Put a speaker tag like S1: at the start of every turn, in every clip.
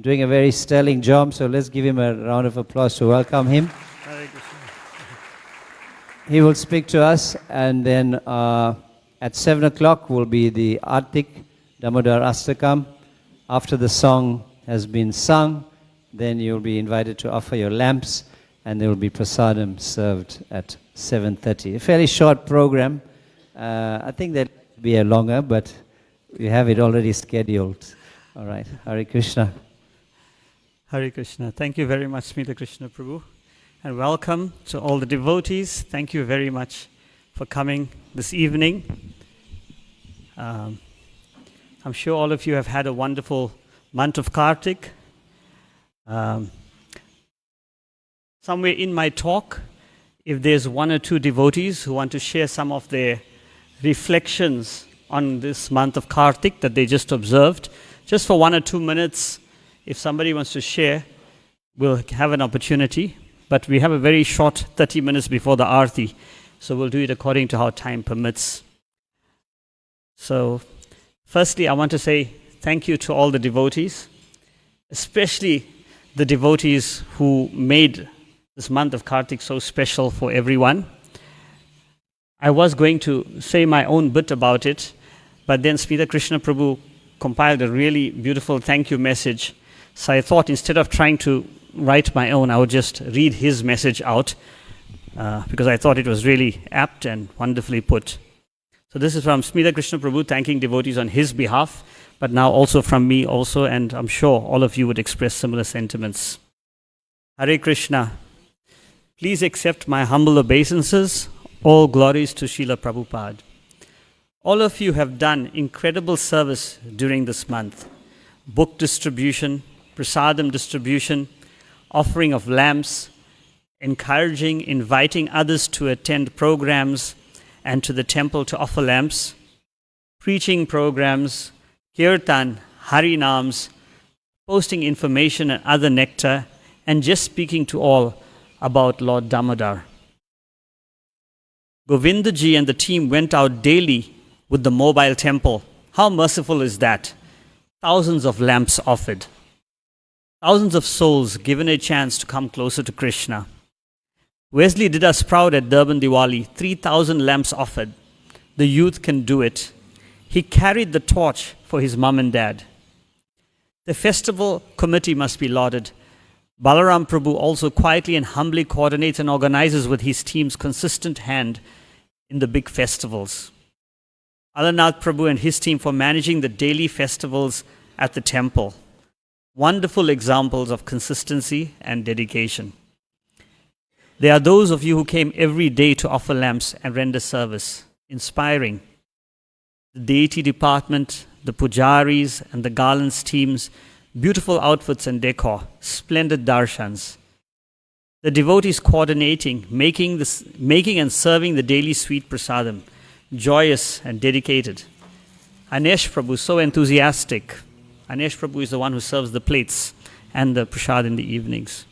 S1: doing a very sterling job, so let's give him a round of applause to welcome him. He will speak to us, and then at 7 o'clock will be the Artik Damodar Astakam. After the song has been sung, then you'll be invited to offer your lamps, and there will be prasadam served at 7:30. A fairly short program. I think that will be a longer, but we have it already scheduled. All right. Hare Krishna.
S2: Hare Krishna. Thank you very much, Smita Krishna Prabhu. And welcome to all the devotees. Thank you very much for coming this evening. I'm sure all of you have had a wonderful month of Kartik. Somewhere in my talk, if there's one or two devotees who want to share some of their reflections on this month of Kartik that they just observed, just for 1 or 2 minutes, if somebody wants to share, we'll have an opportunity. But we have a very short 30 minutes before the Aarti, so we'll do it according to how time permits. So, firstly, I want to say thank you to all the devotees, especially the devotees who made this month of Kartik so special for everyone. I was going to say my own bit about it, but then Smita Krishna Prabhu compiled a really beautiful thank you message. So I thought instead of trying to write my own, I would just read his message out because I thought it was really apt and wonderfully put. So this is from Smita Krishna Prabhu thanking devotees on his behalf, but now also from me also, and I'm sure all of you would express similar sentiments. Hare Krishna. Please accept my humble obeisances. All glories to Srila Prabhupada. All of you have done incredible service during this month. Book distribution, prasadam distribution, offering of lamps, encouraging, inviting others to attend programs and to the temple to offer lamps, preaching programs, kirtan, harinams, posting information and other nectar, and just speaking to all about Lord Damodar. Govindaji and the team went out daily with the mobile temple. How merciful is that? Thousands of lamps offered. Thousands of souls given a chance to come closer to Krishna. Wesley did us proud at Durban Diwali. 3,000 lamps offered. The youth can do it. He carried the torch for his mom and dad. The festival committee must be lauded. Balaram Prabhu also quietly and humbly coordinates and organizes with his team's consistent hand in the big festivals. Alarnath Prabhu and his team for managing the daily festivals at the temple. Wonderful examples of consistency and dedication. There are those of you who came every day to offer lamps and render service. Inspiring. The deity department, the pujaris and the garlands teams, beautiful outfits and decor, splendid darshans. The devotees coordinating, making and serving the daily sweet prasadam, joyous and dedicated. Anesh Prabhu, so enthusiastic. Anesh Prabhu is the one who serves the plates and the prasad in the evenings.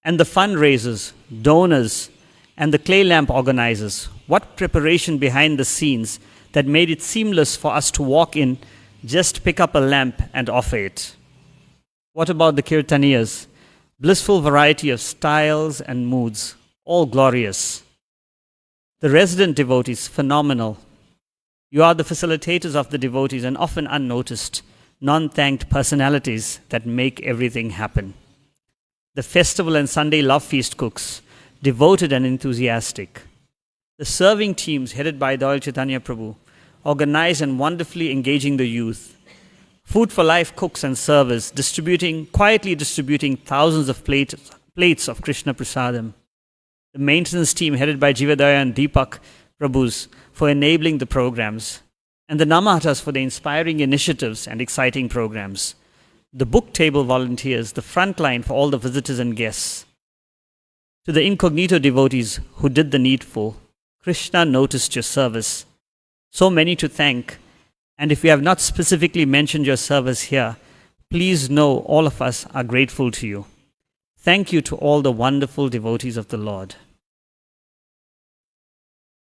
S2: And the fundraisers, donors, and the clay lamp organizers. What preparation behind the scenes that made it seamless for us to walk in, just pick up a lamp and offer it. What about the kirtaniyas? Blissful variety of styles and moods, all glorious. The resident devotees, phenomenal. You are the facilitators of the devotees and often unnoticed, non-thanked personalities that make everything happen. The festival and Sunday love feast cooks, devoted and enthusiastic. The serving teams headed by Doyle Chaitanya Prabhu, organized and wonderfully engaging the youth. Food for Life cooks and servers, quietly distributing thousands of plates of Krishna Prasadam. The maintenance team headed by Jivadaya and Deepak Prabhus for enabling the programs. And the Namahatas for the inspiring initiatives and exciting programs. The book table volunteers, the front line for all the visitors and guests. To the incognito devotees who did the needful, Krishna noticed your service. So many to thank. And if we have not specifically mentioned your service here, please know all of us are grateful to you. Thank you to all the wonderful devotees of the Lord.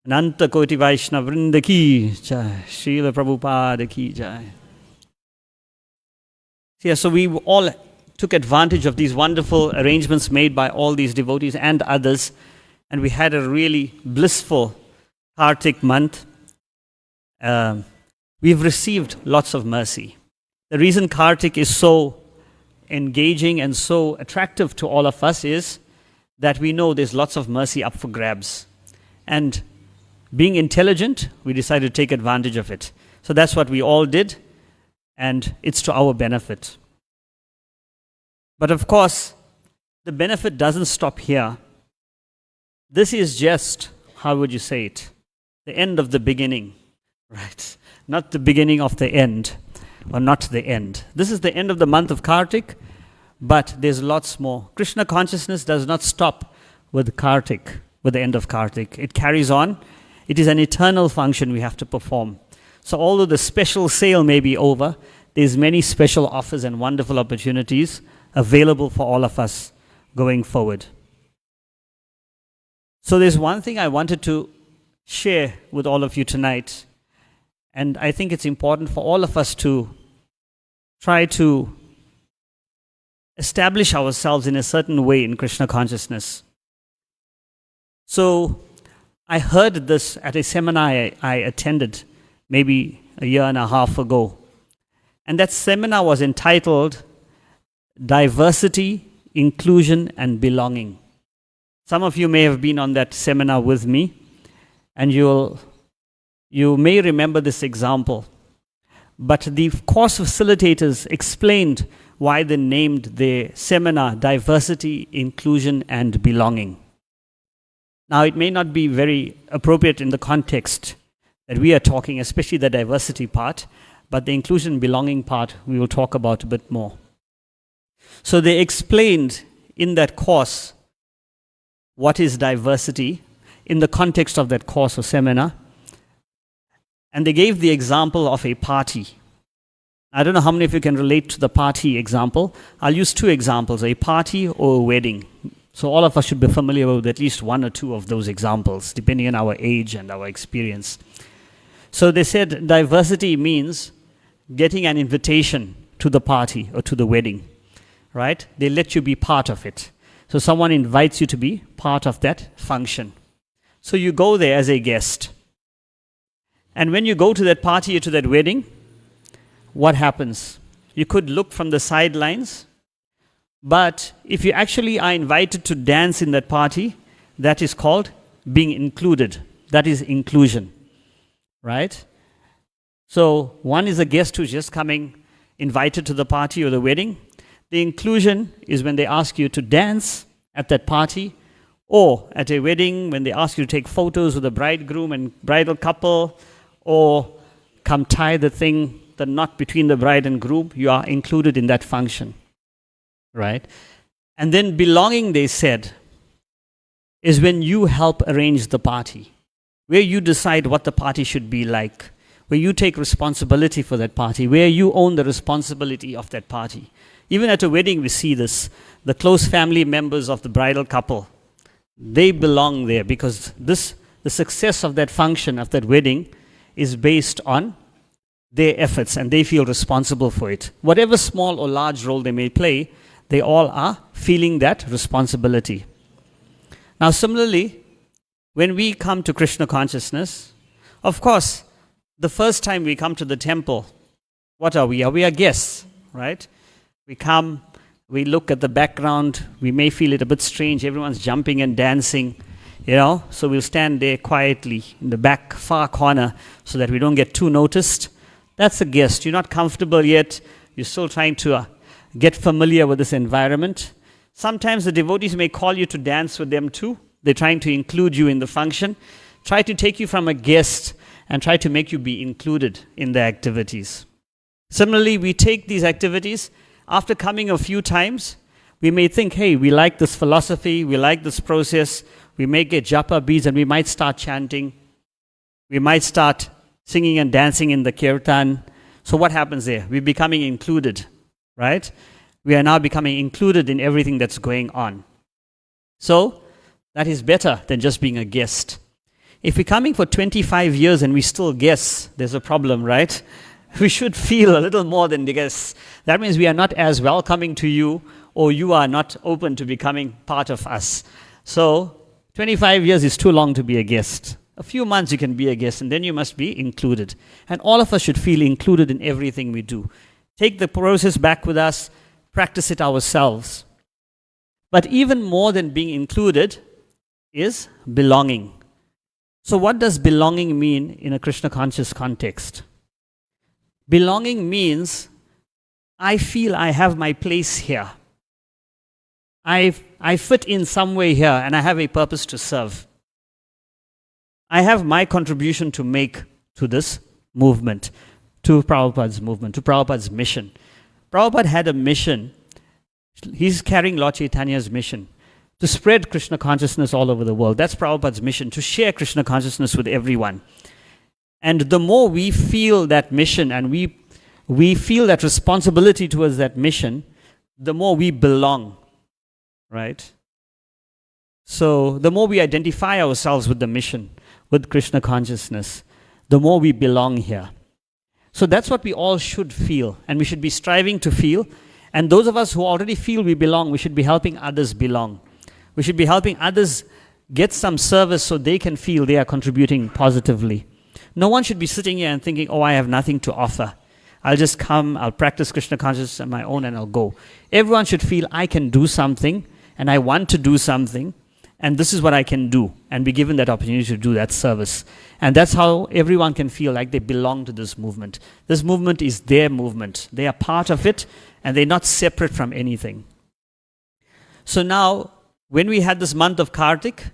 S2: Ananta Koti Vaishnava Vrinda ki jai, Srila Prabhupada ki jai. Yeah, so we all took advantage of these wonderful arrangements made by all these devotees and others, and we had a really blissful Kartik month. We've received lots of mercy. The reason Kartik is so engaging and so attractive to all of us is that we know there's lots of mercy up for grabs. And being intelligent, we decided to take advantage of it. So that's what we all did, and it's to our benefit. But of course, the benefit doesn't stop here. This is just, how would you say it? The end of the beginning, right? Not the beginning of the end, or not the end. This is the end of the month of Kartik, but there's lots more. Krishna consciousness does not stop with Kartik, with the end of Kartik. It carries on. It is an eternal function we have to perform. So although the special sale may be over, there's many special offers and wonderful opportunities available for all of us going forward. So there's one thing I wanted to share with all of you tonight, and I think it's important for all of us to try to establish ourselves in a certain way in Krishna consciousness. So I heard this at a seminar I attended maybe a year and a half ago, and that seminar was entitled Diversity, Inclusion and Belonging. Some of you may have been on that seminar with me, and you may remember this example. But the course facilitators explained why they named the seminar Diversity, Inclusion and Belonging. Now, it may not be very appropriate in the context that we are talking, especially the diversity part, but the inclusion and belonging part we will talk about a bit more. So they explained in that course what is diversity in the context of that course or seminar. And they gave the example of a party. I don't know how many of you can relate to the party example. I'll use two examples, a party or a wedding. So all of us should be familiar with at least one or two of those examples, depending on our age and our experience. So they said diversity means getting an invitation to the party or to the wedding, right? They let you be part of it. So someone invites you to be part of that function. So you go there as a guest. And when you go to that party or to that wedding, what happens? You could look from the sidelines, but if you actually are invited to dance in that party, that is called being included. That is inclusion, right? So one is a guest who's just coming, invited to the party or the wedding. The inclusion is when they ask you to dance at that party, or at a wedding when they ask you to take photos with the bridegroom and bridal couple, or come tie the knot between the bride and groom. You are included in that function, right? And then belonging, they said, is when you help arrange the party, where you decide what the party should be like, where you take responsibility for that party, where you own the responsibility of that party. Even at a wedding, we see this. The close family members of the bridal couple, they belong there because the success of that function, of that wedding, is based on their efforts, and they feel responsible for it. Whatever small or large role they may play, they all are feeling that responsibility. Now, similarly, when we come to Krishna consciousness, of course, the first time we come to the temple, what are we? We are guests, right? We come, we look at the background, we may feel it a bit strange, everyone's jumping and dancing, so we'll stand there quietly in the back far corner so that we don't get too noticed. That's a guest. You're not comfortable yet. You're still trying to get familiar with this environment. Sometimes the devotees may call you to dance with them too. They're trying to include you in the function, try to take you from a guest and try to make you be included in the activities. Similarly, we take these activities. After coming a few times, we may think, hey, we like this philosophy, we like this process, we may get japa beads and we might start chanting, we might start singing and dancing in the kirtan. So what happens there? We're becoming included, right? We are now becoming included in everything that's going on. So that is better than just being a guest. If we're coming for 25 years and we still guess, there's a problem, right? we should feel a little more than the guests. That means we are not as welcoming to you, or you are not open to becoming part of us. So 25 years is too long to be a guest. A few months you can be a guest, and then you must be included. And all of us should feel included in everything we do. Take the process back with us, practice it ourselves. But even more than being included is belonging. So what does belonging mean in a Krishna conscious context? Belonging means I feel I have my place here. I fit in some way here, and I have a purpose to serve. I have my contribution to make to this movement, to Prabhupada's movement, to Prabhupada's mission. Prabhupada had a mission. He's carrying Lord Chaitanya's mission to spread Krishna consciousness all over the world. That's Prabhupada's mission, to share Krishna consciousness with everyone. And the more we feel that mission and we feel that responsibility towards that mission, the more we belong, right? So the more we identify ourselves with the mission, with Krishna consciousness, the more we belong here. So that's what we all should feel, and we should be striving to feel. And those of us who already feel we belong, we should be helping others belong. We should be helping others get some service so they can feel they are contributing positively. No one should be sitting here and thinking, oh, I have nothing to offer. I'll just come, I'll practice Krishna consciousness on my own, and I'll go. Everyone should feel I can do something, and I want to do something, and this is what I can do, and be given that opportunity to do that service. And that's how everyone can feel like they belong to this movement. This movement is their movement. They are part of it, and they're not separate from anything. So now, when we had this month of Kartik,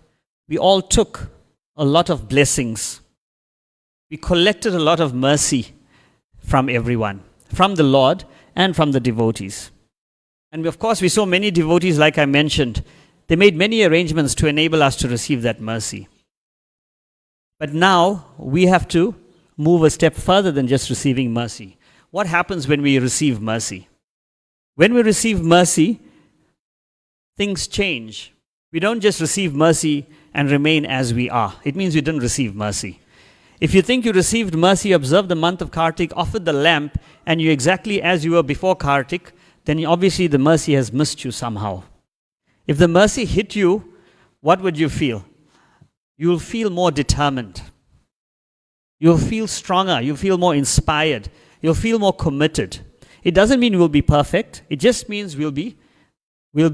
S2: we all took a lot of blessings. We collected a lot of mercy from everyone, from the Lord and from the devotees. And of course, we saw many devotees, like I mentioned. They made many arrangements to enable us to receive that mercy. But now, we have to move a step further than just receiving mercy. What happens when we receive mercy? When we receive mercy, things change. We don't just receive mercy and remain as we are. It means we didn't receive mercy. If you think you received mercy, observe the month of Kartik, offered the lamp, and you're exactly as you were before Kartik, then obviously the mercy has missed you somehow. If the mercy hit you, what would you feel? You'll feel more determined. You'll feel stronger. You'll feel more inspired. You'll feel more committed. It doesn't mean we'll be perfect. It just means we'll be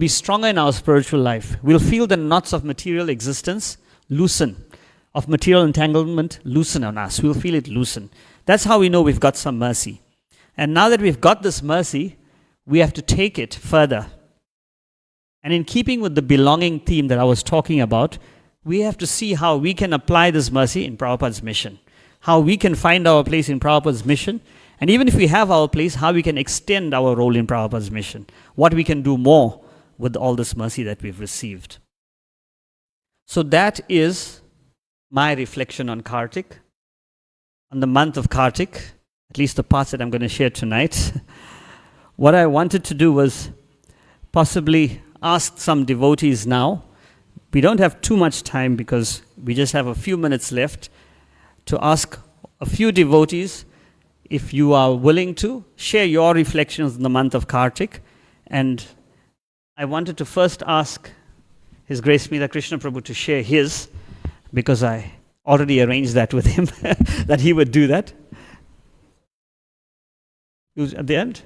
S2: stronger in our spiritual life. We'll feel the knots of material existence loosen, of material entanglement loosen on us. We'll feel it loosen. That's how we know we've got some mercy. And now that we've got this mercy, we have to take it further. And in keeping with the belonging theme that I was talking about, we have to see how we can apply this mercy in Prabhupada's mission. How we can find our place in Prabhupada's mission. And even if we have our place, how we can extend our role in Prabhupada's mission. What we can do more with all this mercy that we've received. So that is my reflection on Kartik, on the month of Kartik, at least the parts that I'm going to share tonight. What I wanted to do was possibly ask some devotees now. We don't have too much time because we just have a few minutes left, to ask a few devotees if you are willing to share your reflections on the month of Kartik. And I wanted to first ask His Grace Meera Krishna Prabhu to share his, because I already arranged that with him, that he would do that. Who's at the end?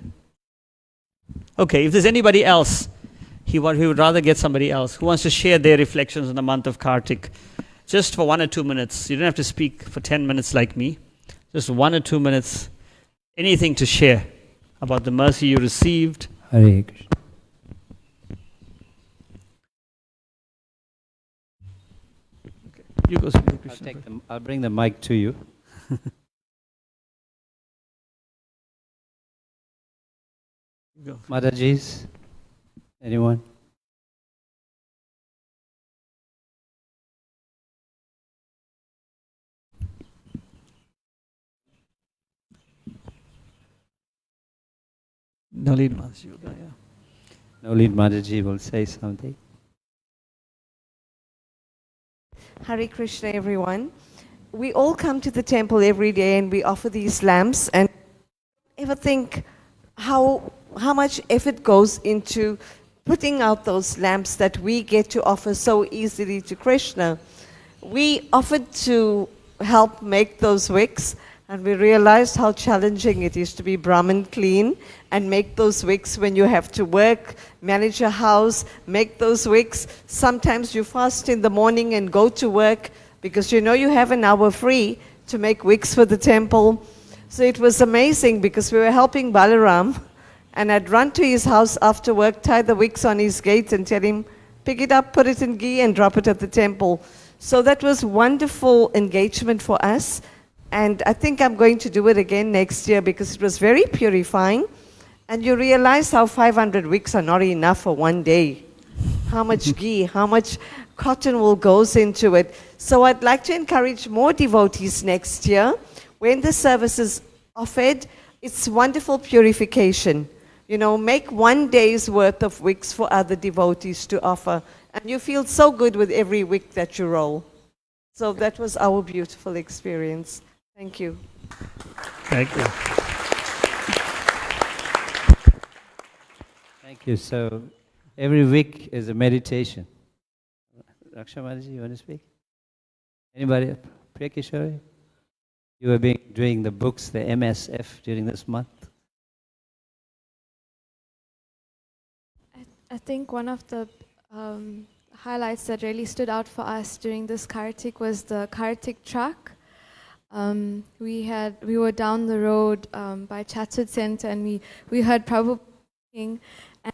S2: Okay, if there's anybody else, he would rather get somebody else who wants to share their reflections on the month of Kartik, just for 1 or 2 minutes. You don't have to speak for 10 minutes like me. Just 1 or 2 minutes, anything to share about the mercy you received.
S1: Hare Krishna.
S2: You go speak, Krishna.
S1: I'll bring the mic to you.
S2: Go.
S1: Mataji's? Anyone?
S2: Nalin Mataji.
S1: Nalin Mataji will say something.
S3: Hare Krishna, everyone. We all come to the temple every day and we offer these lamps, and ever think how much effort goes into putting out those lamps that we get to offer so easily to Krishna? We offered to help make those wicks, and we realized how challenging it is to be Brahmin clean and make those wicks when you have to work, manage a house, make those wicks. Sometimes you fast in the morning and go to work because you know you have an hour free to make wicks for the temple. So it was amazing because we were helping Balaram, and I'd run to his house after work, tie the wicks on his gate and tell him, pick it up, put it in ghee and drop it at the temple. So that was wonderful engagement for us. And I think I'm going to do it again next year because it was very purifying. And you realize how 500 wicks are not enough for one day. How much ghee, how much cotton wool goes into it. So I'd like to encourage more devotees next year. When the service is offered, it's wonderful purification. You know, make one day's worth of wicks for other devotees to offer. And you feel so good with every wick that you roll. So that was our beautiful experience. Thank you.
S2: Thank you.
S1: Thank you. So every week is a meditation. Raksha Mataji, you want to speak? Anybody? Priya Kishori? You have been doing the books, the MSF, during this month.
S4: I think one of the highlights that really stood out for us during this Kartik was the Kartik truck. We were down the road by Chatsud Center, and we heard Prabhu speaking, and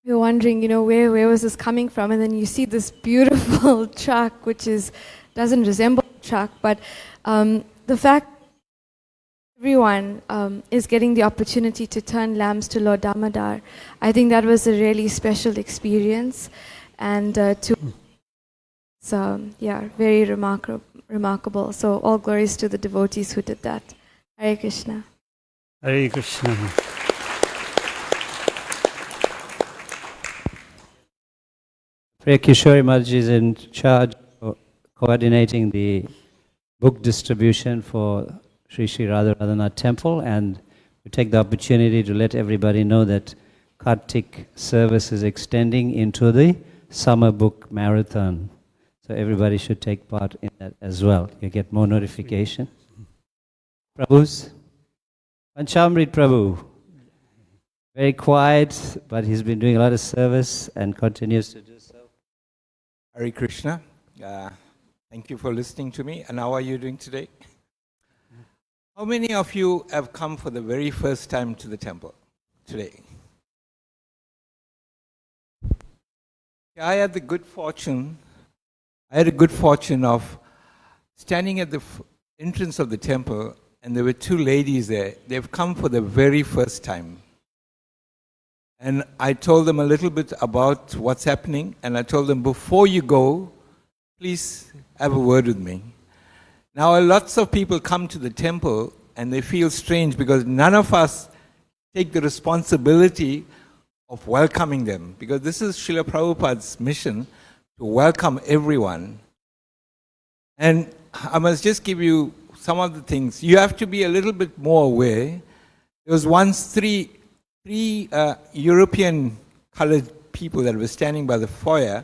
S4: we were wondering, you know, where was this coming from? And then you see this beautiful truck, which doesn't resemble a truck, but the fact everyone is getting the opportunity to turn lamps to Lord Damodar, I think that was a really special experience, and very remarkable. So all glories to the devotees who did that. Hare Krishna.
S2: Hare Krishna.
S1: Priya Kishori Mataji is in charge of coordinating the book distribution for Sri Sri Radharanath Temple, and we take the opportunity to let everybody know that Kartik service is extending into the summer book marathon. So everybody should take part in that as well. You get more notification. Prabhu's? Panchamrit Prabhu. Very quiet, but he's been doing a lot of service and continues to do so.
S5: Hare Krishna. Thank you for listening to me. And how are you doing today? How many of you have come for the very first time to the temple today? I had a good fortune of standing at the entrance of the temple, and there were two ladies there. They've come for the very first time. And I told them a little bit about what's happening, and I told them, before you go, please have a word with me. Now, lots of people come to the temple and they feel strange because none of us take the responsibility of welcoming them, because this is Srila Prabhupada's mission, to welcome everyone. And I must just give you some of the things. You have to be a little bit more aware. There was once three European colored people that were standing by the foyer,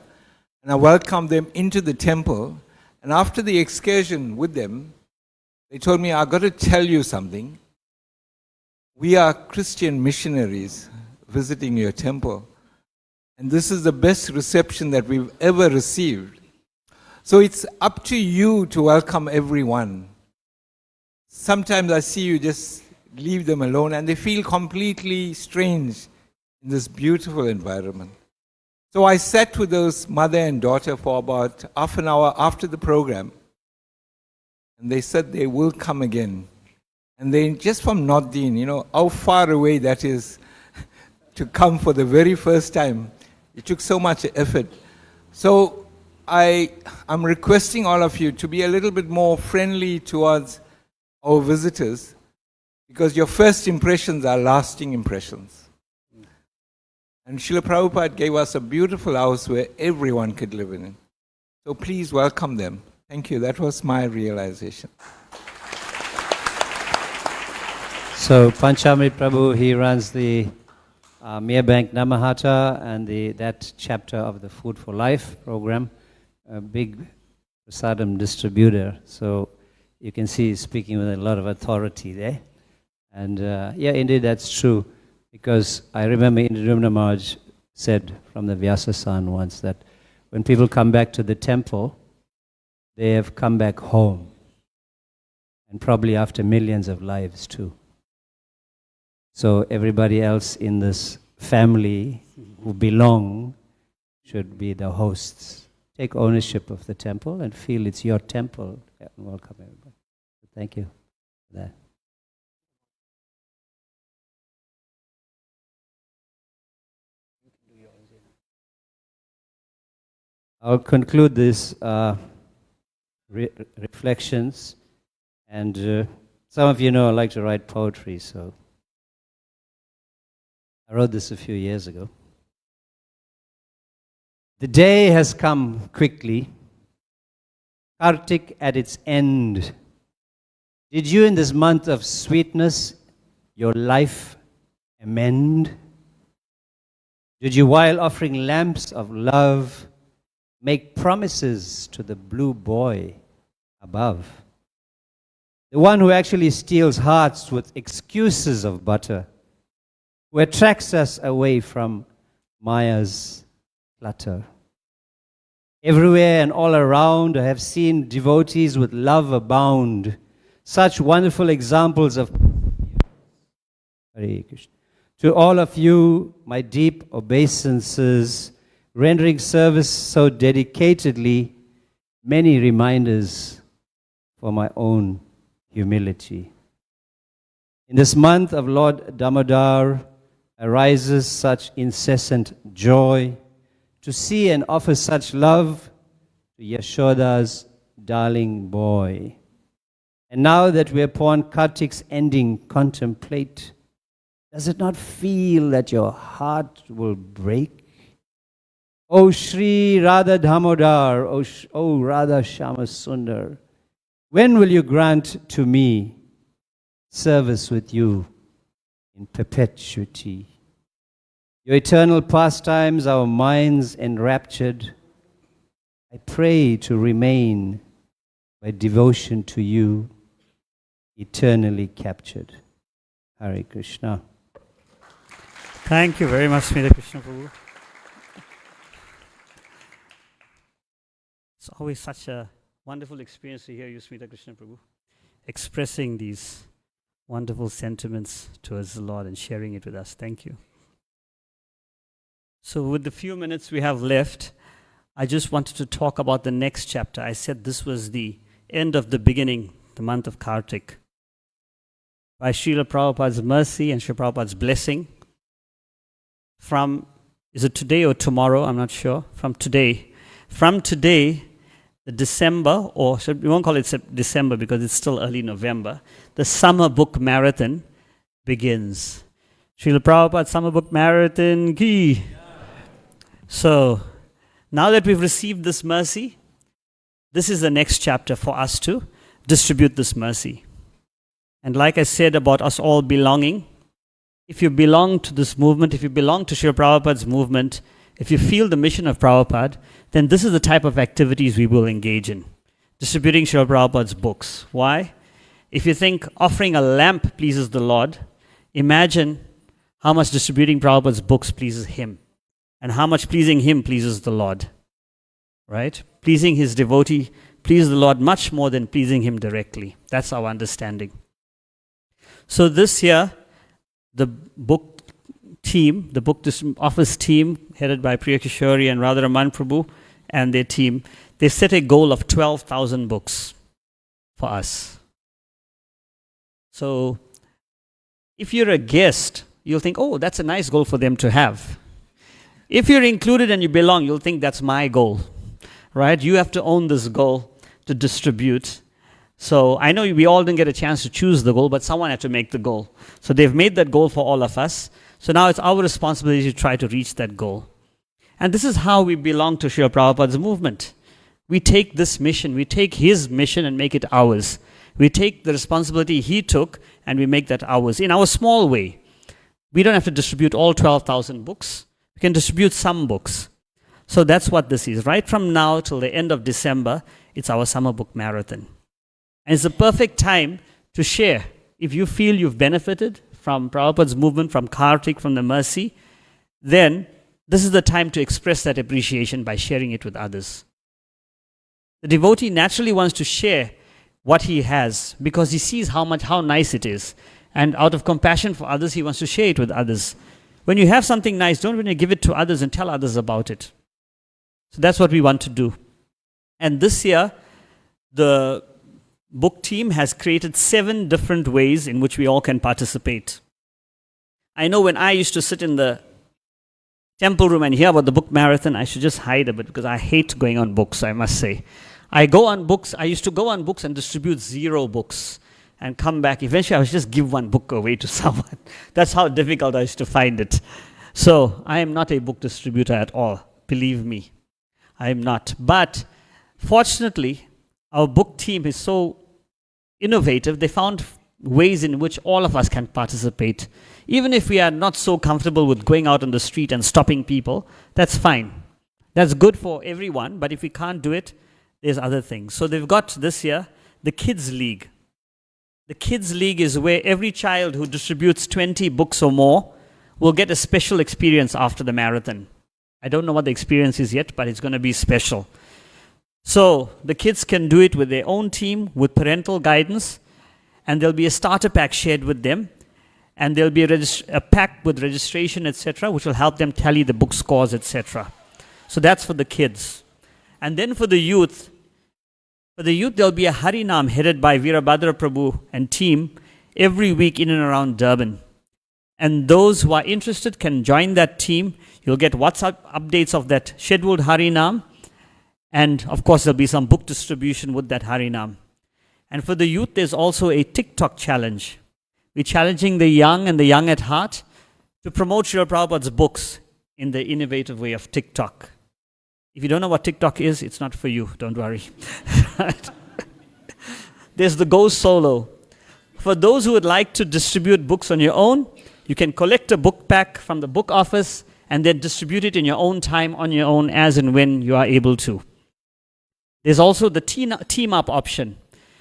S5: and I welcomed them into the temple. And after the excursion with them, they told me, I've got to tell you something. We are Christian missionaries visiting your temple, and this is the best reception that we've ever received. So it's up to you to welcome everyone. Sometimes I see you just leave them alone and they feel completely strange in this beautiful environment. So I sat with those mother and daughter for about half an hour after the program, and they said they will come again. And they just from Nordin, you know, how far away that is to come for the very first time. It took so much effort. So I'm requesting all of you to be a little bit more friendly towards our visitors, because your first impressions are lasting impressions. And Srila Prabhupada gave us a beautiful house where everyone could live in it. So please welcome them. Thank you. That was my realization.
S1: So Panchamrit Prabhu, he runs the Meerbank Namahata and that chapter of the Food for Life program, a big prasadam distributor. So you can see he's speaking with a lot of authority there. And yeah, indeed that's true. Because I remember Indra Maharaj said from the Vyasasan once that when people come back to the temple, they have come back home. And probably after millions of lives too. So everybody else in this family who belong should be the hosts. Take ownership of the temple and feel it's your temple. Yeah, welcome everybody. Thank you for that. I'll conclude this reflections, and some of you know I like to write poetry, so I wrote this a few years ago. The day has come quickly, Kartik at its end. Did you in this month of sweetness your life amend? Did you, while offering lamps of love, make promises to the blue boy above? The one who actually steals hearts with excuses of butter, who attracts us away from Maya's clutter. Everywhere and all around I have seen devotees with love abound, such wonderful examples of Hare Krishna. To all of you, my deep obeisances, rendering service so dedicatedly, many reminders for my own humility. In this month of Lord Damodar arises such incessant joy to see and offer such love to Yashoda's darling boy. And now that we upon Kartik's ending contemplate, does it not feel that your heart will break? O Shri Radha Damodar, O Radha Shama Sundar, when will you grant to me service with you in perpetuity? Your eternal pastimes, our minds enraptured, I pray to remain by devotion to you, eternally captured. Hare Krishna.
S2: Thank you very much, Smita Krishna Prabhu. It's always such a wonderful experience to hear you, Smita Krishna Prabhu, expressing these wonderful sentiments towards the Lord and sharing it with us. Thank you. So with the few minutes we have left, I just wanted to talk about the next chapter. I said this was the end of the beginning, the month of Kartik. By Srila Prabhupada's mercy and Srila Prabhupada's blessing, from, is it today or tomorrow? I'm not sure. From today, the December, or we won't call it December because it's still early November, the Summer Book Marathon begins. Srila Prabhupada Summer Book Marathon ki. So, now that we've received this mercy, this is the next chapter for us to distribute this mercy. And like I said about us all belonging, if you belong to this movement, if you belong to Srila Prabhupada's movement, if you feel the mission of Prabhupada, then this is the type of activities we will engage in. Distributing Srila Prabhupada's books. Why? If you think offering a lamp pleases the Lord, imagine how much distributing Prabhupada's books pleases Him, and how much pleasing Him pleases the Lord. Right? Pleasing His devotee pleases the Lord much more than pleasing Him directly. That's our understanding. So this year, the book team, the book office team, headed by Priya Kishori and Radharaman Prabhu and their team, they set a goal of 12,000 books for us. So, if you're a guest, you'll think, oh, that's a nice goal for them to have. If you're included and you belong, you'll think that's my goal, right? You have to own this goal to distribute. So I know we all didn't get a chance to choose the goal, but someone had to make the goal. So they've made that goal for all of us. So now it's our responsibility to try to reach that goal. And this is how we belong to Srila Prabhupada's movement. We take this mission, we take his mission and make it ours. We take the responsibility he took and we make that ours in our small way. We don't have to distribute all 12,000 books. We can distribute some books. So that's what this is. Right from now till the end of December, it's our summer book marathon. And it's the perfect time to share. If you feel you've benefited from Prabhupada's movement, from Kartik, from the Mercy, then this is the time to express that appreciation by sharing it with others. The devotee naturally wants to share what he has because he sees how nice it is. And out of compassion for others, he wants to share it with others. When you have something nice, don't really give it to others and tell others about it. So that's what we want to do. And this year, the book team has created 7 different ways in which we all can participate. I know when I used to sit in the temple room and hear about the book marathon, I should just hide a bit because I hate going on books, I must say. I used to go on books and distribute 0 books and come back. Eventually, I would just give 1 book away to someone. That's how difficult I used to find it. So, I am not a book distributor at all. Believe me, I am not. But, fortunately, our book team is so innovative. They found ways in which all of us can participate. Even if we are not so comfortable with going out on the street and stopping people, that's fine. That's good for everyone. But if we can't do it, there's other things. So, they've got this year the Kids League. The Kids League is where every child who distributes 20 books or more will get a special experience after the marathon. I don't know what the experience is yet, but it's going to be special. So the kids can do it with their own team, with parental guidance, and there'll be a starter pack shared with them, and there'll be a pack with registration, etc., which will help them tally the book scores, etc. So that's for the kids. And then for the youth, there'll be a Harinam headed by Veerabhadra Prabhu and team every week in and around Durban. And those who are interested can join that team. You'll get WhatsApp updates of that scheduled Harinam. And of course, there'll be some book distribution with that Harinam. And for the youth, there's also a TikTok challenge. We're challenging the young and the young at heart to promote Srila Prabhupada's books in the innovative way of TikTok. If you don't know what TikTok is, it's not for you. Don't worry. There's the Go Solo. For those who would like to distribute books on your own, you can collect a book pack from the book office and then distribute it in your own time, on your own, as and when you are able to. There's also the team up option.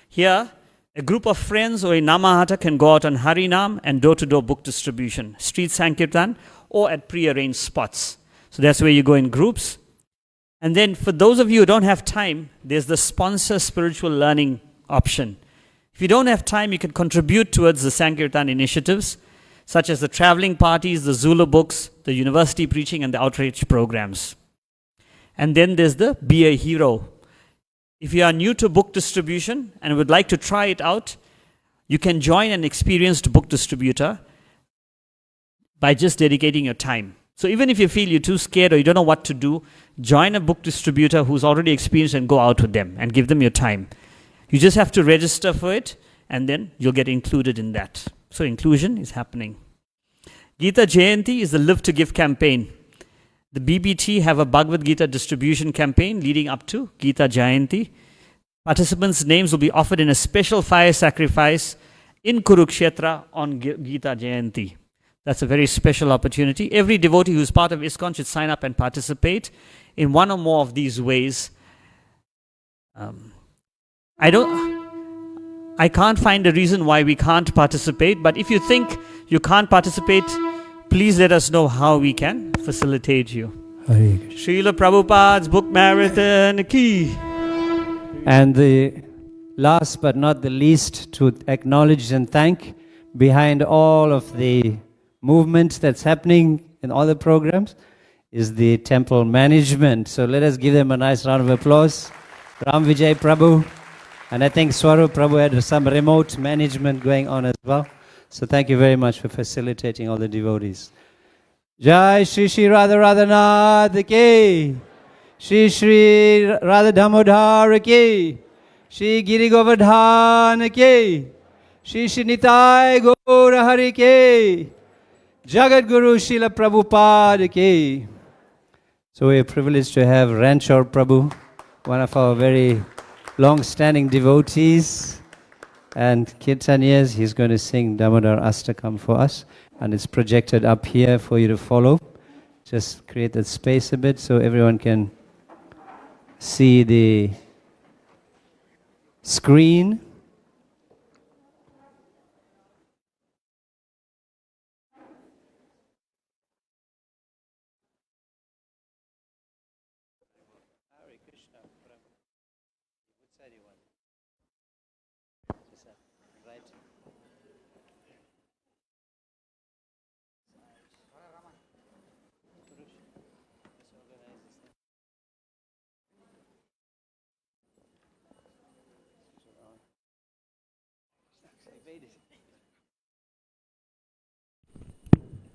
S2: Here, a group of friends or a Namahata can go out on Harinam and door-to-door book distribution, street Sankirtan, or at pre-arranged spots. So that's where you go in groups. And then for those of you who don't have time, there's the sponsor spiritual learning option. If you don't have time, you can contribute towards the Sankirtan initiatives, such as the traveling parties, the Zulu books, the university preaching, and the outreach programs. And then there's the Be a Hero. If you are new to book distribution and would like to try it out, you can join an experienced book distributor by just dedicating your time. So even if you feel you're too scared or you don't know what to do, join a book distributor who's already experienced and go out with them and give them your time. You just have to register for it and then you'll get included in that. So inclusion is happening. Gita Jayanti is the Live to Give campaign. The BBT have a Bhagavad Gita distribution campaign leading up to Gita Jayanti. Participants' names will be offered in a special fire sacrifice in Kurukshetra on Gita Jayanti. That's a very special opportunity. Every devotee who's part of ISKCON should sign up and participate in one or more of these ways. I can't find a reason why we can't participate, but if you think you can't participate, please let us know how we can facilitate you. Srila Prabhupada's Book Marathon Ki.
S1: And the last but not the least, to acknowledge and thank behind all of the movement that's happening in all the programs is the temple management. So let us give them a nice round of applause. Ramvijay Prabhu. And I think Swarup Prabhu had some remote management going on as well. So thank you very much for facilitating all the devotees. Jai Shri Shri Radha Radhanath Ki. Shri Shri Radha Damodhara Ki. Shri Giri Govardhan Ki. Shri Shri Nitai Gaura Hari Ki. Jagat Guru Srila Prabhupada Ki. So we are privileged to have Ranchor Prabhu, one of our very long-standing devotees. And Kirtanias, he's going to sing Damodar Astakam for us. And it's projected up here for you to follow. Just create that space a bit so everyone can see the screen.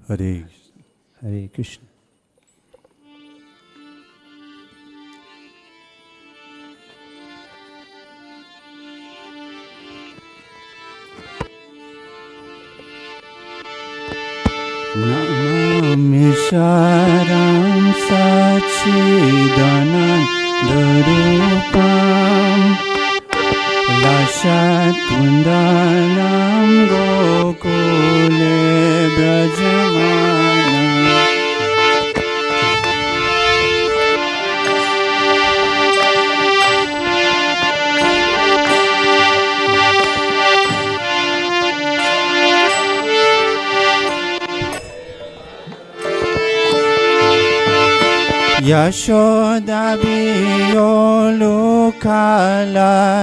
S6: Hare
S1: Hare Krishna.
S6: Namami Sharam Sachidanandarupam Lashat Kundalam Gokule Brajamana Yashoda Biyolukala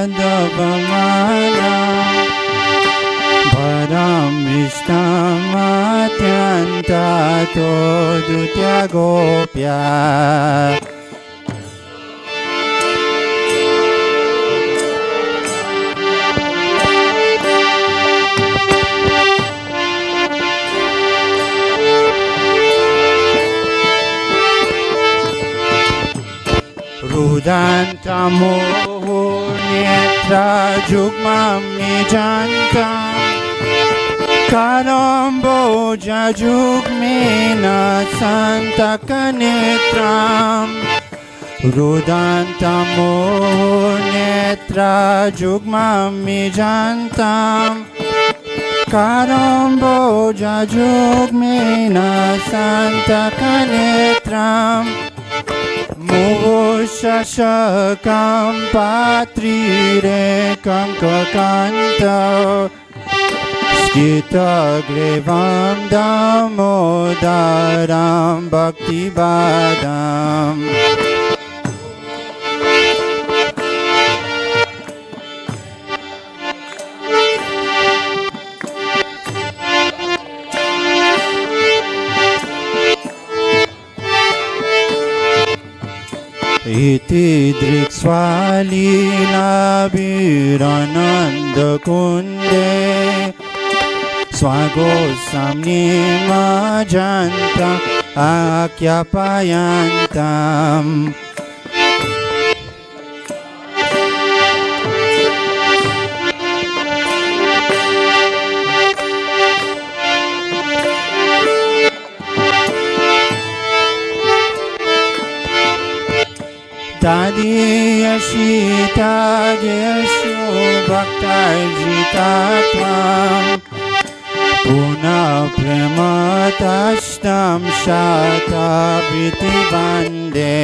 S6: Davamana Param Vishtamatyanta Todutya Gopya Rudantamo Netra Jugmam Nijantam Karambo Jajugmena Santa Kanetram Rudantamo Netra Jugmam Nijantam Karambo Jajugmena Santa Kanetram Mushashakam patrire kankakanta Skita grevam damodaram bhaktivadam Iti driksvalina birananda kunde Swagosam majanta akyapayantam Tadiyashita Geshu Bhaktarjitatam Puna Prematashtam Shata Pritibande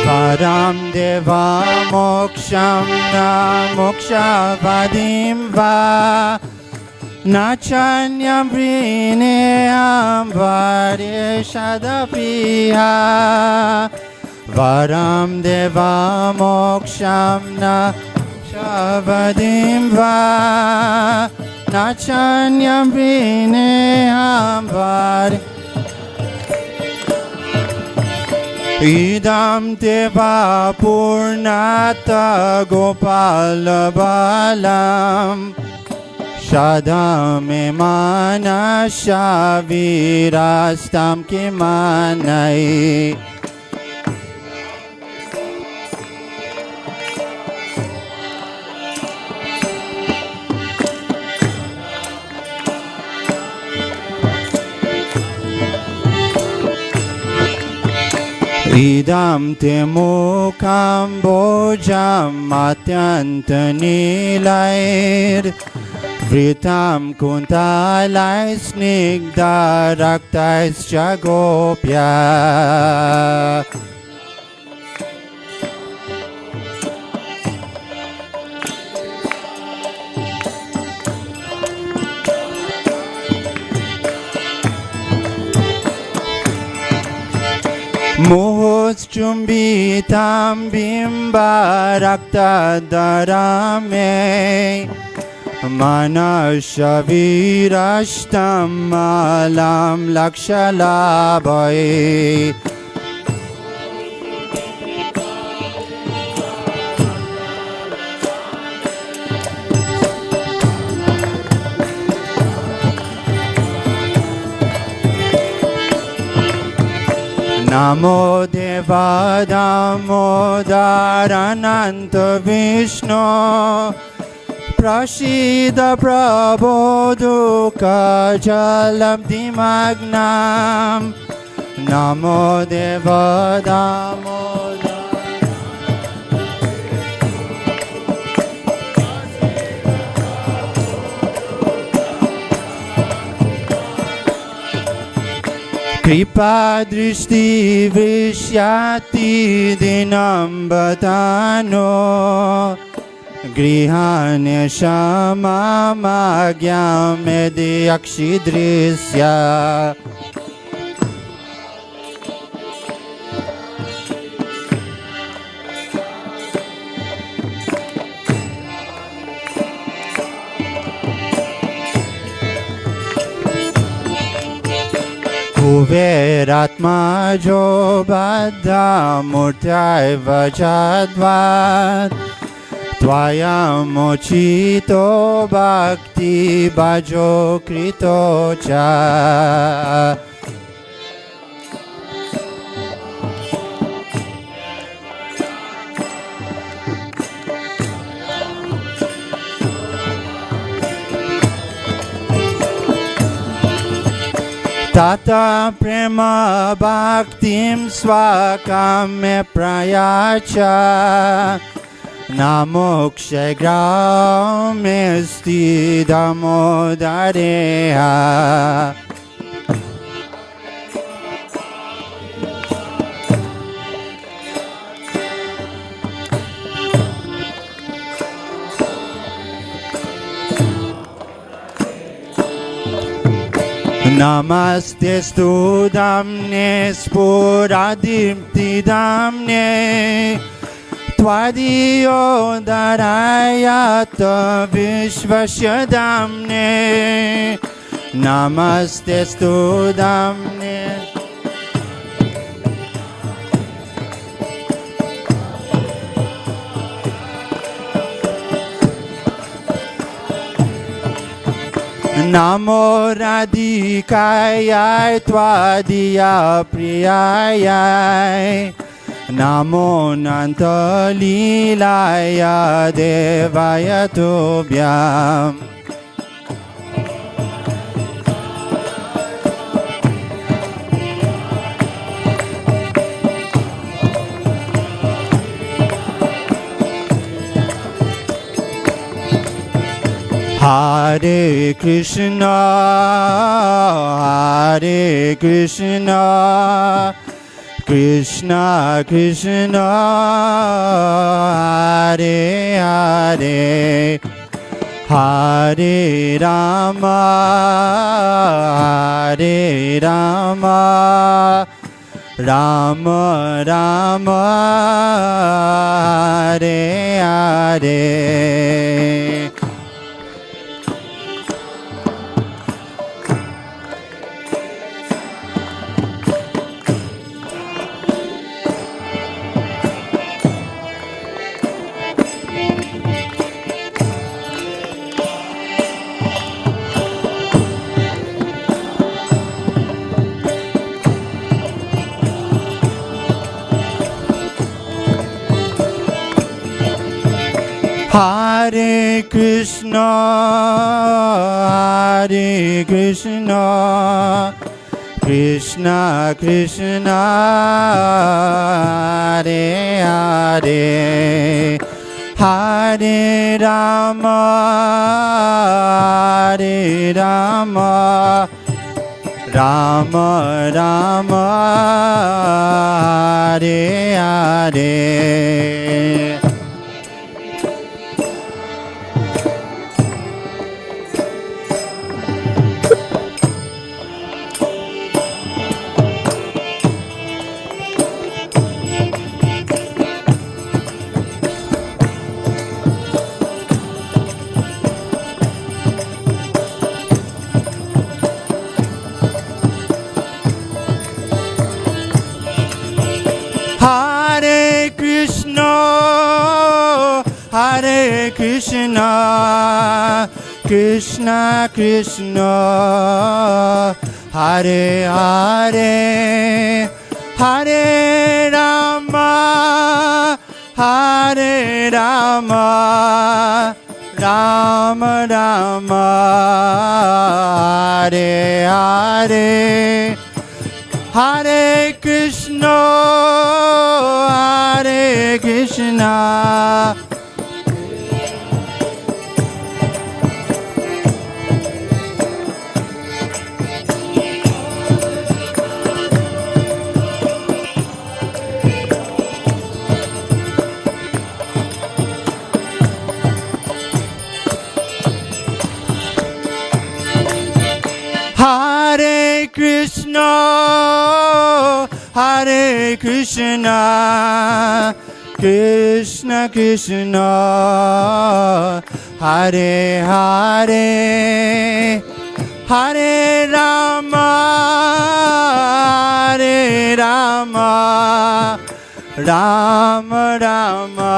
S6: Varam Deva Moksham Na Moksha Vadim Va Nachanyam Vrineam Vareshadapiha Varam Deva Moksham Na Moksha Vadim Va Nachanyam Vrineam Vareshadapiha Idam Deva Purnata Gopala Balam Shadame Mana Shavirastam Kimanai idam te mukam bojam atyantanilair vritam kuntalais snigdaraktais chagopya. Muhuschumbitam bimbaraktadarame manashavirashtam malam lakshalabai. Namo Deva Damodarananta Vishnu Prashida Prabodhuka Jalam Dimagnam. Namo Deva Damodarananta Kripa drishti vishyati dinambatano grihane shamamagyam ediyakshidrisya. Kuveratma jo baddha murtyai vajadvat tvaya mochito bhakti bhajo krito cha. Tata prema bhaktim swakam me prayacha namokshe gramesti damodareha. Namaste stu damne spuradipti damne tvadiyo darayata vishvasya damne. Namaste stu damne Namo Radhikaya Tvadiya Priyaya Namo Nanta Lilaya Devaya Tubhyam. Hare Krishna, Hare Krishna, Krishna Krishna, Hare Hare, Hare Rama, Hare Rama, Rama Rama, Hare Hare. Hare Krishna, Hare Krishna, Krishna Krishna Hare Hare Hare Rama Hare Rama Rama Rama Hare Hare Hare Krishna, Hare Krishna, Krishna Krishna, Hare Hare, Hare Rama, Hare Rama, Rama Rama, Hare Hare. Hare Krishna, Hare Krishna. Hare Krishna, Hare Krishna, Krishna Krishna, Hare Hare, Hare Rama, Hare Rama, Rama Rama,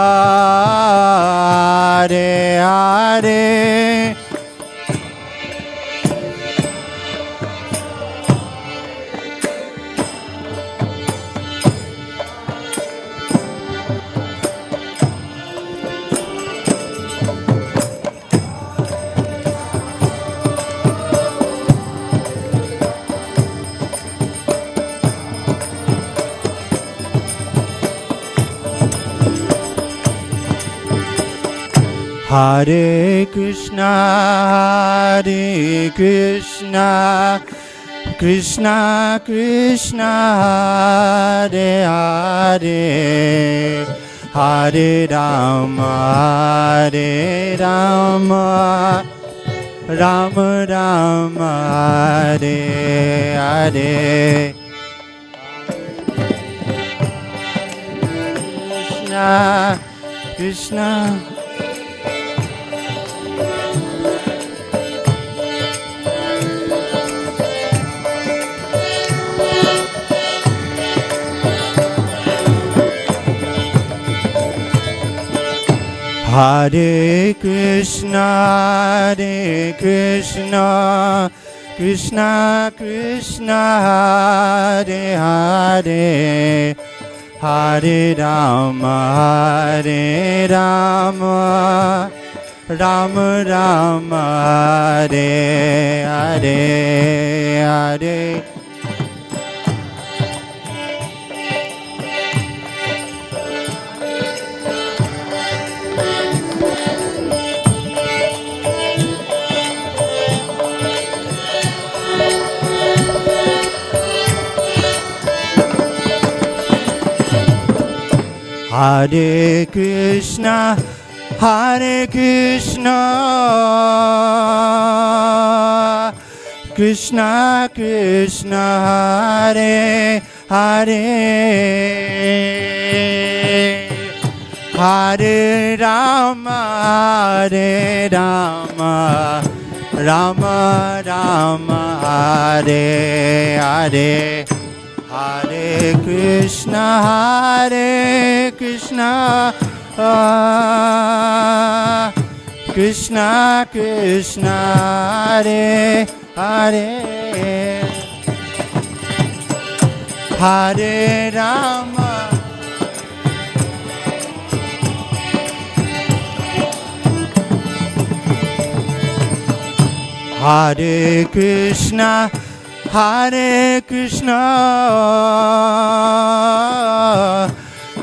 S6: Hare Hare. Hare Krishna, Hare Krishna, Krishna Krishna, Hare Hare, Hare Rama, Hare Rama, Rama Rama, Hare Hare. Krishna Krishna. Hare Krishna, Hare Krishna, Krishna Krishna, Hare Hare, Hare Rama, Hare Rama, Rama Rama, Hare Hare, Hare. Hare Krishna, Hare Krishna, Krishna Krishna, Hare Hare, Hare Rama, Hare Rama, Rama Rama, Hare Hare. Hare Krishna, Hare Krishna, Krishna Krishna, Hare Hare, Hare Rama, Hare Krishna, Hare Krishna,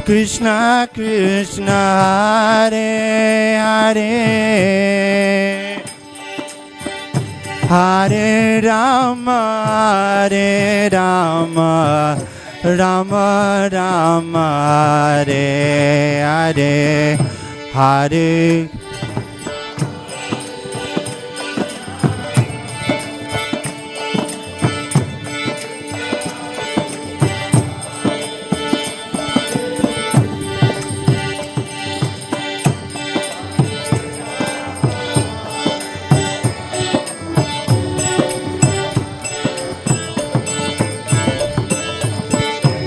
S6: Krishna Krishna, Hare Hare, Hare Rama, Hare Rama, Rama Rama, Hare Hare, Hare.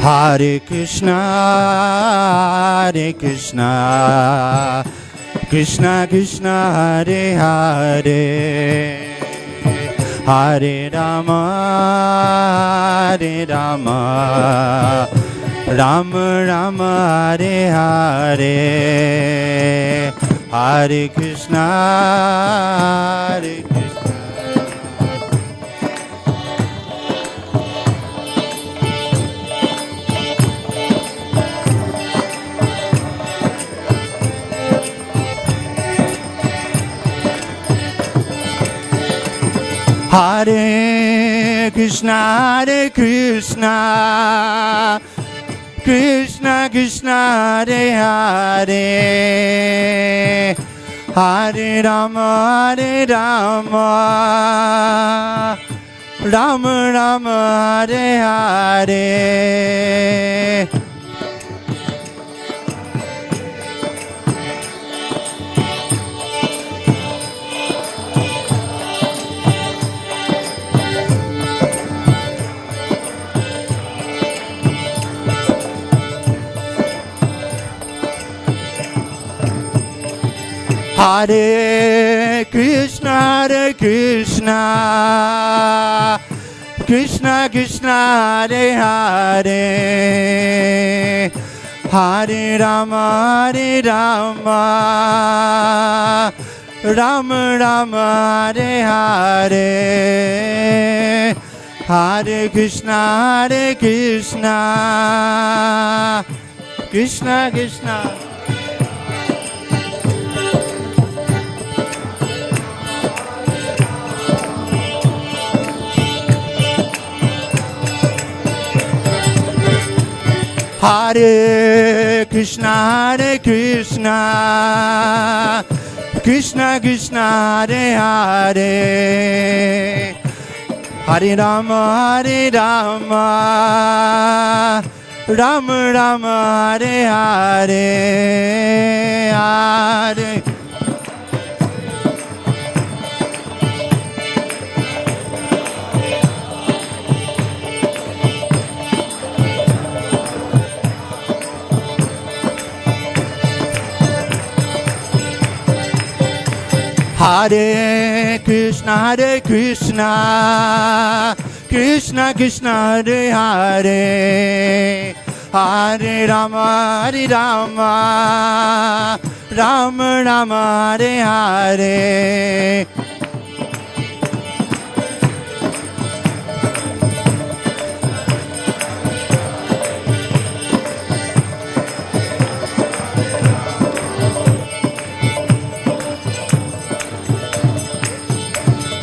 S6: Hare Krishna, Hare Krishna, Krishna Krishna, Hare Hare, Hare Rama, Hare Rama, Rama Rama, Hare Hare, Hare Krishna, Hare Krishna. Hare Krishna, Hare Krishna, Krishna Krishna, Hare Hare, Hare Rama, Hare Rama, Rama Rama, Hare Hare. Hare Krishna, Hare Krishna, Krishna Krishna, Hare Hare, Hare Rama, Hare Rama, Rama Rama, Hare Hare, Hare Krishna, Hare Krishna, Krishna Krishna. Hare Krishna, Hare Krishna, Krishna Krishna, Hare Hare, Hare Rama, Hare Rama, Rama Rama, Hare Hare, Hare. Hare Krishna, Hare Krishna, Krishna Krishna, Hare Hare, Hare Rama, Hare Rama, Rama Rama, Hare Hare.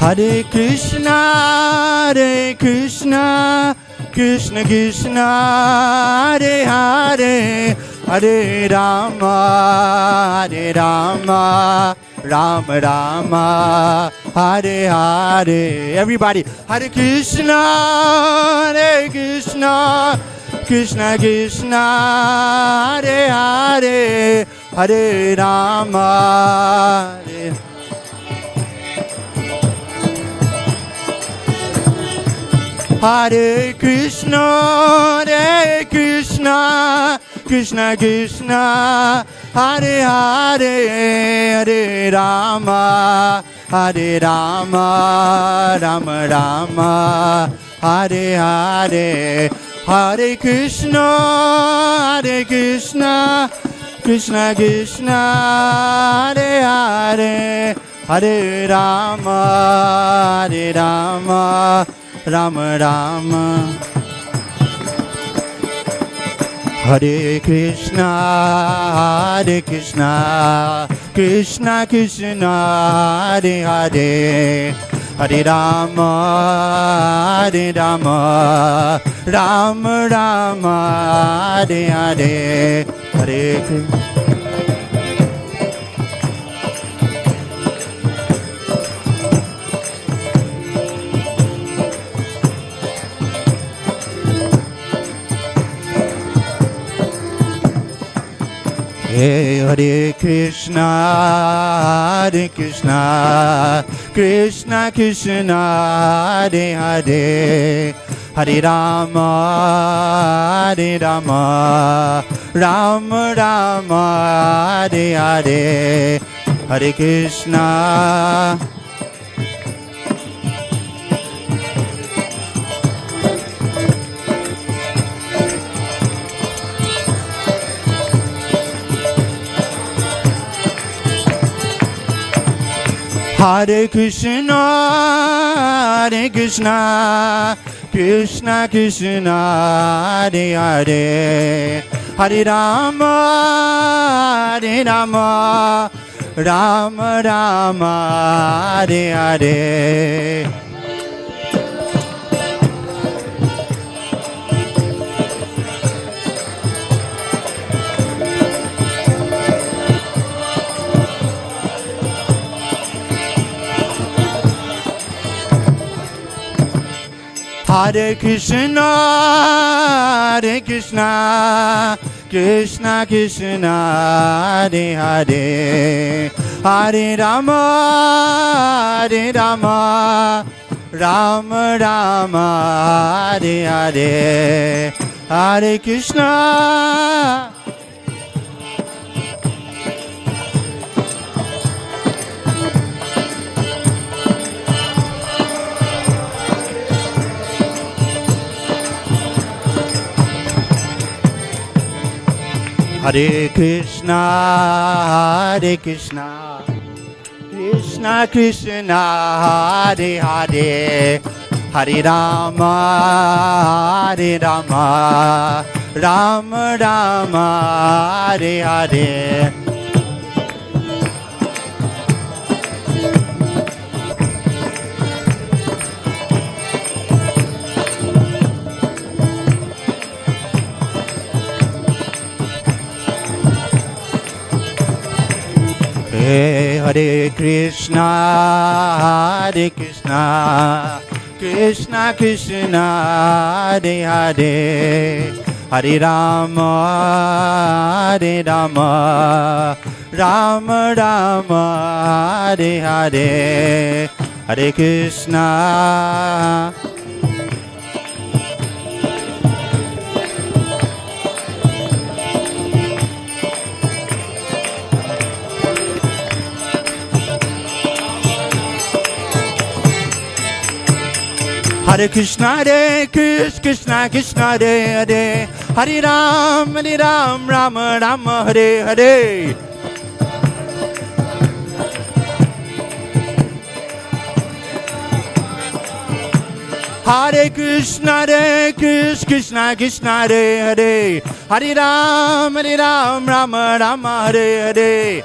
S6: Hare Krishna, Hare Krishna, Krishna Krishna, Hare Hare, Hare Rama, Hare Rama, Rama Rama, Hare Hare. Everybody, Hare Krishna, Hare Krishna, Krishna Krishna, Hare Hare, Hare Rama, Hare. Hare Krishna, Hare Krishna, Krishna Krishna, Hare Hare, Hare Rama, Hare Rama, Rama Rama, Hare Hare, Hare Krishna, Hare Krishna, Krishna Krishna, Hare Hare, Hare Rama, Hare Rama, Rama Rama. Hare Krishna, Hare Krishna, Krishna Krishna, Hare Hare, Hare Rama, Hare Rama, Rama Rama, Hare Hare, Hare Krishna. Hare Krishna, Hare Krishna, Krishna Krishna, Hare Hare, Hare Rama, Hare Rama, Rama Rama, Hare Hare, Hare Krishna. Hare Krishna, Hare Krishna, Krishna Krishna, Hare Hare, Hare Rama, Hare Rama, Rama Rama, Hare Hare. Hare Krishna, Hare Krishna, Krishna Krishna, Hare Hare, Hare Rama, Hare Rama, Rama Rama, Hare Hare, Hare Krishna. Hare Krishna, Hare Krishna, Krishna Krishna, Hare Hare, Hare Rama, Hare Rama, Rama Rama, Hare Hare. Hare Krishna, Hare Krishna, Krishna Krishna, Hare Hare, Hare Rama, Hare Rama, Rama Rama, Hare Hare, Hare Krishna. Hare Krishna, Hare Krishna, Krishna Krishna, Hare Hare, Hare Ram, Rama Rama, Hare Hare. Hare Krishna, Hare Krishna, Krishna Krishna, Hare Hare, Hare Ram, Rama Rama, Hare Hare.